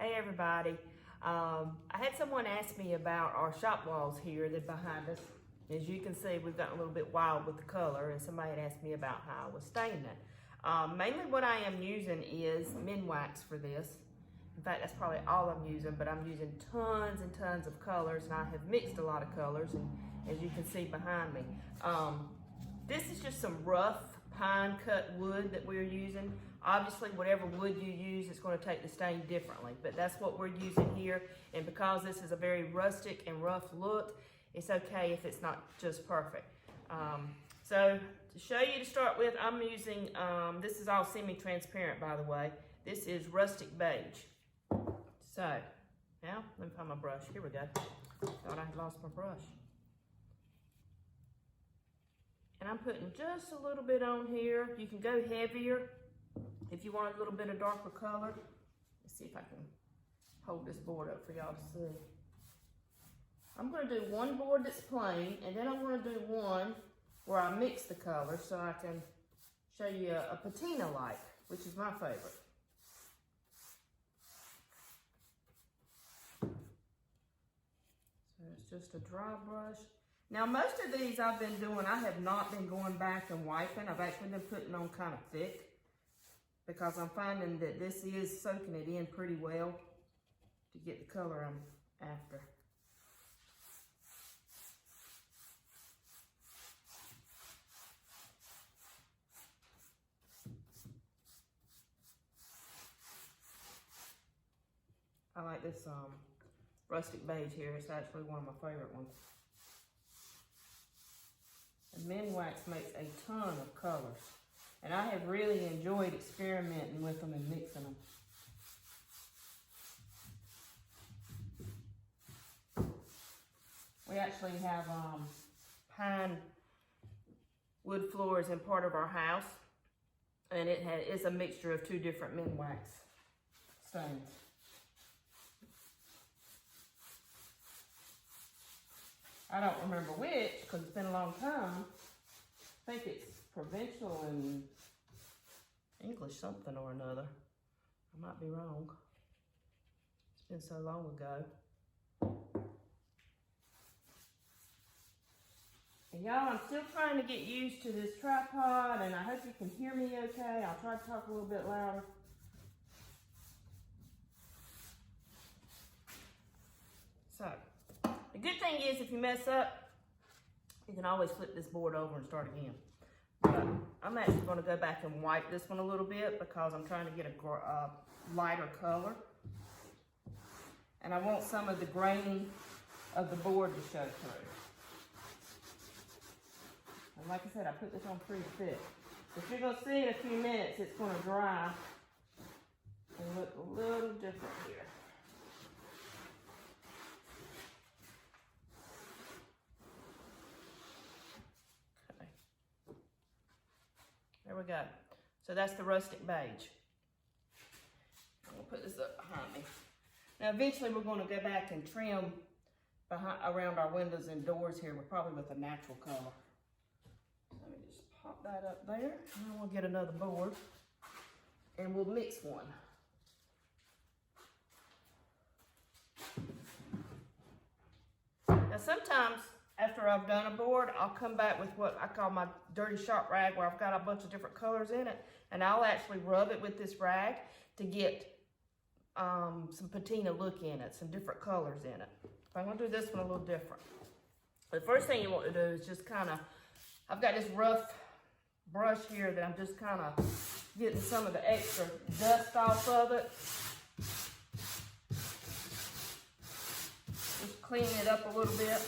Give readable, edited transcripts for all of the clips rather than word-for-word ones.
Hey everybody. I had someone ask me about our shop walls here that behind us. As you can see, we've gotten a little bit wild with the color, and somebody had asked me about how I was staining it. Mainly what I am using is Minwax for this. In fact, that's probably all I'm using, but I'm using tons and tons of colors, and I have mixed a lot of colors, and as you can see behind me. This is just some rough pine cut wood that we're using. Obviously, whatever wood you use, it's going to take the stain differently, but that's what we're using here. And because this is a very rustic and rough look, it's okay if it's not just perfect. So to show you to start with, I'm using, this is all semi-transparent by the way. This is rustic beige. So now, let me find my brush. Here we go. Thought I had lost my brush. And I'm putting just a little bit on here. You can go heavier if you want a little bit of darker color. Let's see if I can hold this board up for y'all to see. I'm going to do one board that's plain, and then I'm going to do one where I mix the colors so I can show you a patina like, which is my favorite. So it's just a dry brush. Now most of these I've been doing, I have not been going back and wiping. I've actually been putting on kind of thick because I'm finding that this is soaking it in pretty well to get the color I'm after. I like this rustic beige here. It's actually one of my favorite ones. And Minwax makes a ton of colors. And I have really enjoyed experimenting with them and mixing them. We actually have pine wood floors in part of our house. And it's a mixture of two different Minwax stains. I don't remember which, because it's been a long time. I think it's provincial and English something or another. I might be wrong. It's been so long ago. And y'all, I'm still trying to get used to this tripod, and I hope you can hear me okay. I'll try to talk a little bit louder. So, the good thing is if you mess up, you can always flip this board over and start again. But I'm actually going to go back and wipe this one a little bit because I'm trying to get a lighter color. And I want some of the graining of the board to show through. And like I said, I put this on pretty thick. But you're going to see in a few minutes it's going to dry and look a little different here. There we go. So that's the rustic beige. I'm gonna put this up behind me. Now eventually we're gonna go back and trim around our windows and doors here, probably with a natural color. So let me just pop that up there, and then we'll get another board and we'll mix one. Now sometimes after I've done a board, I'll come back with what I call my dirty sharp rag, where I've got a bunch of different colors in it, and I'll actually rub it with this rag to get some patina look in it, some different colors in it. But I'm gonna do this one a little different. The first thing you want to do is just kind of, I've got this rough brush here that I'm just kind of getting some of the extra dust off of it. Just cleaning it up a little bit.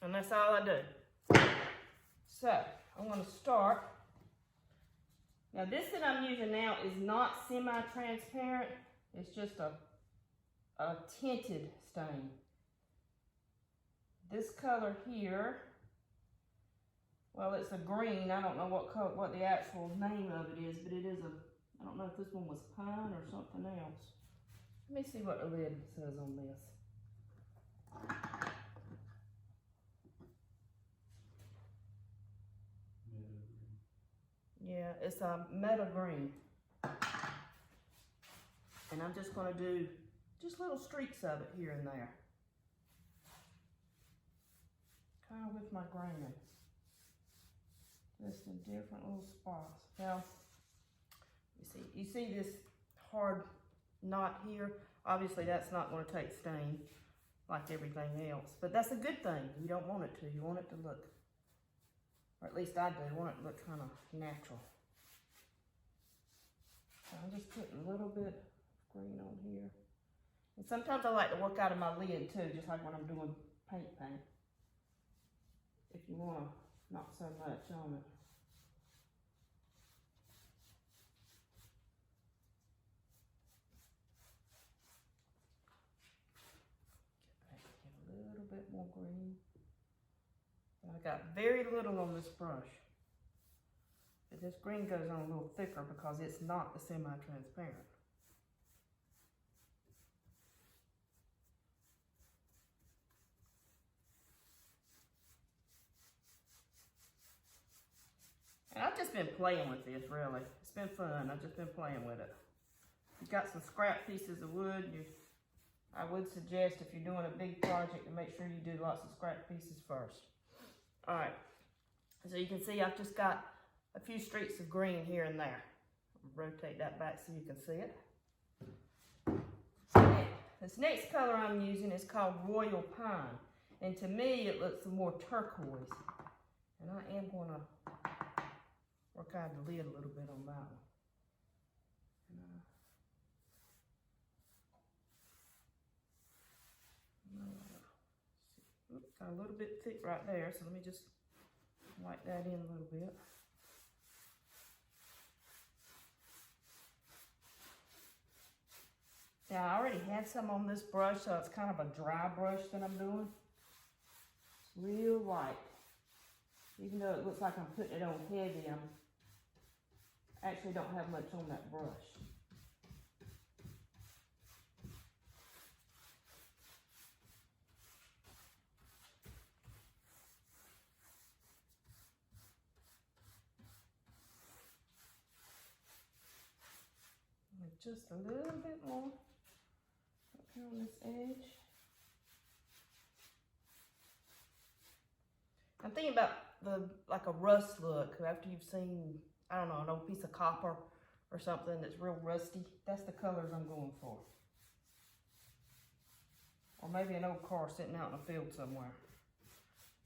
And that's all I do. So, I'm going to start. Now this that I'm using now is not semi-transparent. It's just a tinted stain. This color here, well, it's a green. I don't know what the actual name of it is, but it is I don't know if this one was pine or something else. Let me see what the lid says on this. Yeah, it's a metal green. And I'm just gonna do just little streaks of it here and there. Kind of with my green. Just in different little spots. Now, you see this hard knot here? Obviously that's not gonna take stain like everything else, but that's a good thing. You don't want it to. You want it to look, or at least I do, want it to look kind of natural. So I'm just putting a little bit of green on here. And sometimes I like to work out of my lid too, just like when I'm doing paint. If you want to, not so much on it. Get a little bit more green. I got very little on this brush. But this green goes on a little thicker because it's not the semi-transparent. And I've just been playing with this, really. It's been fun. I've just been playing with it. You've got some scrap pieces of wood. I would suggest if you're doing a big project to make sure you do lots of scrap pieces first. All right. So you can see I've just got a few streaks of green here and there. Rotate that back so you can see it. So this next color I'm using is called Royal Pine. And to me, it looks more turquoise. And I am going to work out the lid a little bit on that one. Oops, got a little bit thick right there, so let me just wipe that in a little bit. Now I already had some on this brush, so it's kind of a dry brush that I'm doing. It's real light. Even though it looks like I'm putting it on heavy, I actually don't have much on that brush. Just a little bit more up here on this edge. I'm thinking about like a rust look after you've seen, I don't know, an old piece of copper or something that's real rusty. That's the colors I'm going for. Or maybe an old car sitting out in a field somewhere.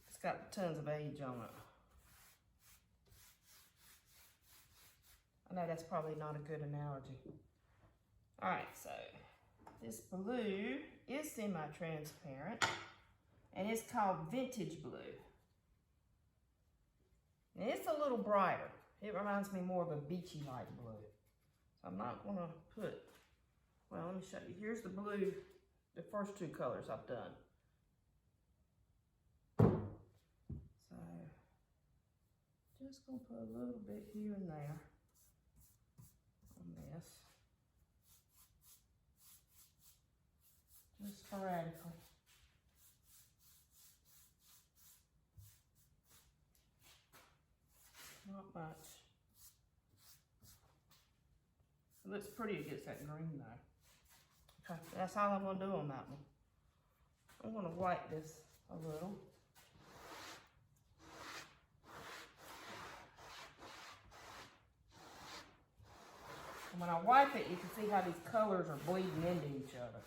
It's got tons of age on it. I know that's probably not a good analogy. All right, so this blue is semi-transparent and it's called Vintage Blue. And it's a little brighter. It reminds me more of a beachy light blue. So I'm not gonna put, well, let me show you. Here's the blue, the first two colors I've done. So just gonna put a little bit here and there on this. Just sporadically. Not much. It looks pretty against that green though. Okay, that's all I'm gonna do on that one. I'm gonna wipe this a little. And when I wipe it, you can see how these colors are bleeding into each other.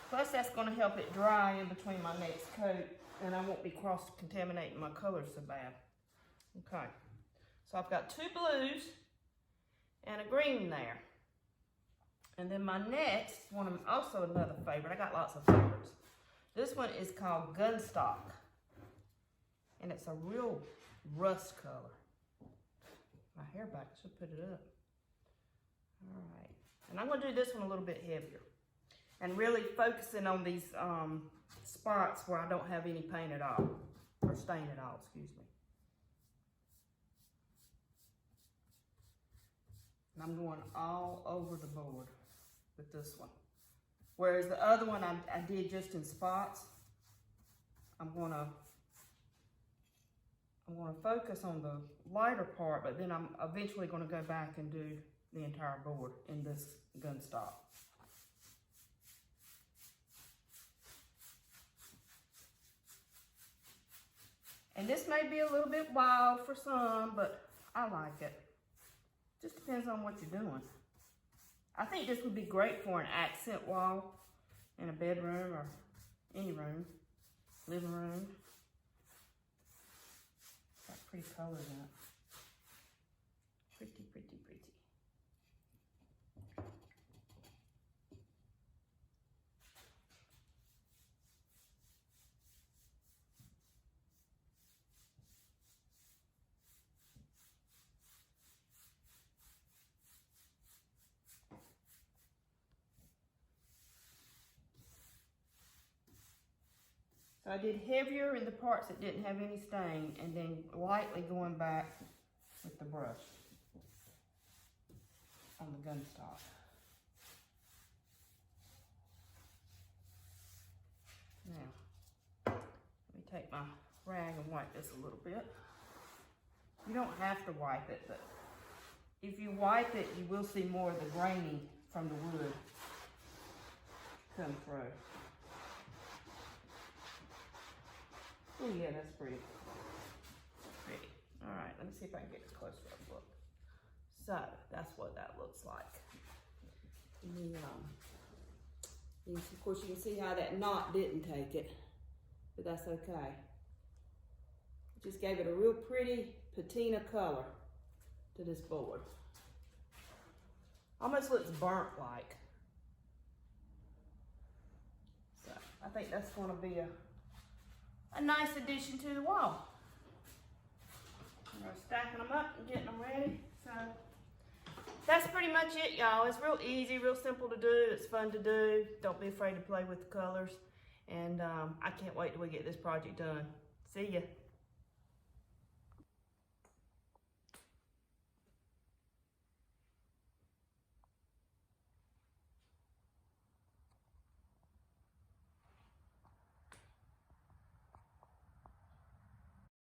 Plus, that's going to help it dry in between my next coat, and I won't be cross-contaminating my colors so bad. Okay, so I've got two blues and a green there. And then my next one, also another favorite. I got lots of favorites. This one is called Gunstock, and it's a real rust color. My hair back should put it up. All right, and I'm going to do this one a little bit heavier. And really focusing on these spots where I don't have any paint at all, or stain at all, excuse me. And I'm going all over the board with this one. Whereas the other one I did just in spots, I'm gonna I'm going to focus on the lighter part, but then I'm eventually going to go back and do the entire board in this gun stop. And this may be a little bit wild for some, but I like it. Just depends on what you're doing. I think this would be great for an accent wall in a bedroom or any room, living room. Got pretty colors in it. Pretty, pretty, pretty. So I did heavier in the parts that didn't have any stain, and then lightly going back with the brush on the gun stock. Now, let me take my rag and wipe this a little bit. You don't have to wipe it, but if you wipe it, you will see more of the graining from the wood come through. Oh yeah, that's pretty. Pretty. All right, let me see if I can get a closer look. So that's what that looks like. And then, of course, you can see how that knot didn't take it, but that's okay. Just gave it a real pretty patina color to this board. Almost looks burnt like. So I think that's going to be a nice addition to the wall. We're stacking them up and getting them ready. So that's pretty much it, y'all. It's real easy, real simple to do. It's fun to do. Don't be afraid to play with the colors. And I can't wait till we get this project done. See ya.